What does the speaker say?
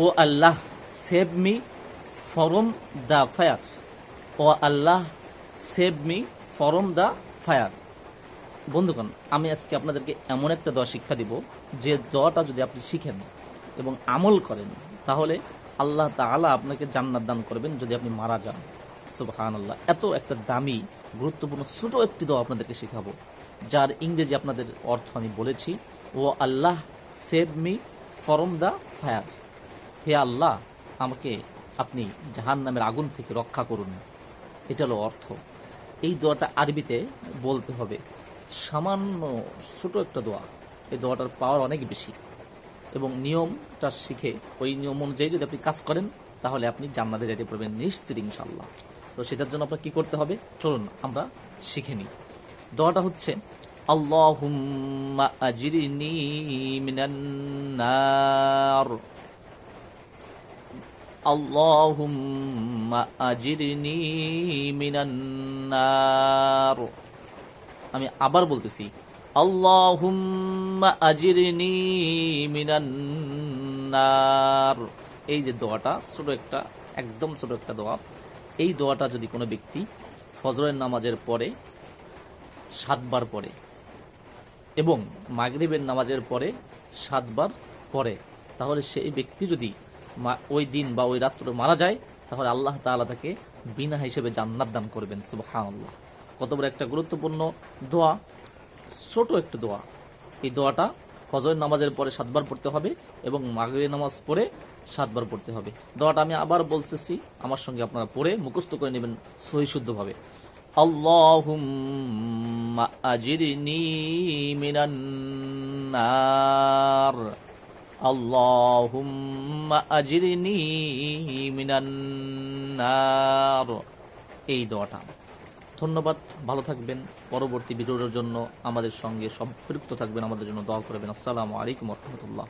O Allah save me from the fire. ও Allah save me from the fire. বন্ধুগণ, আমি আজকে আপনাদেরকে এমন একটা দোয়া শিক্ষা দিব, যে দোয়াটা যদি আপনি শিখেন এবং আমল করেন, তাহলে আল্লাহ তাআলা আপনাকে জান্নাত দান করবেন যদি আপনি মারা যান। সুবহানাল্লাহ। এত একটা দামি গুরুত্বপূর্ণ ছোট একটি দোয়া আপনাদেরকে শেখাবো, যার ইংরেজি আপনাদের অর্থ আমি বলেছি। O Allah save me from the fire. হে আল্লাহ, আমাকে আপনি জাহান্নামের আগুন থেকে রক্ষা করুন। এটা হলো অর্থ। এই দোয়াটা আরবিতে বলতে হবে। সামান্য ছোট একটা দোয়া, এই দোয়াটার পাওয়ার অনেক বেশি, এবং নিয়মটা শিখে ওই নিয়ম অনুযায়ী যদি আপনি কাজ করেন, তাহলে আপনি জান্নাতে যেতে পারবেন নিশ্চিত ইনশাআল্লাহ। তো সেটার জন্য আপনার কি করতে হবে, চলুন আমরা শিখে নিই। দোয়াটা হচ্ছে আল্লাহুম্মা আজিরনি মিনান নার। আল্লাহুম্মা আজিরনি মিনান নার। আমি আবার বলতেছি, আল্লাহুম্মা আজিরনি মিনান নার। এই যে দোয়াটা ছোট একটা, একদম ছোট একটা দোয়া, এই দোয়াটা যদি কোনো ব্যক্তি ফজরের নামাজের পরে 7 বার পড়ে এবং মাগরিবের নামাজের পরে 7 বার পড়ে, তাহলে সেই ব্যক্তি যদি ওই দিন বা ওই রাত্রে মারা যায়, তাহলে আল্লাহ তাআলা তাকে বিনা হিসেবে জান্নাত দান করবেন। সুবহানাল্লাহ। কত বড় একটা গুরুত্বপূর্ণ দোয়া, ছোট একটা দোয়া। এই দোয়াটা ফজরের নামাজের পরে 7 বার পড়তে হবে এবং মাগরিবের নামাজ পড়ে 7 বার পড়তে হবে। দোয়াটা আমি আবার বলতেছি, আমার সঙ্গে আপনারা পড়ে মুখস্থ করে নেবেন সহি শুদ্ধভাবে। আল্লাহুম্মা আজিরনি মিনান নার। আল্লাহুম্মা আজিরনি মিনান নার। এই দোয়াটা। ধন্যবাদ, ভালো থাকবেন। পরবর্তী ভিডিওর জন্য আমাদের সঙ্গে সম্পৃক্ত থাকবেন, আমাদের জন্য দোয়া করবেন। আসসালামু আলাইকুম ওয়া রাহমাতুল্লাহ।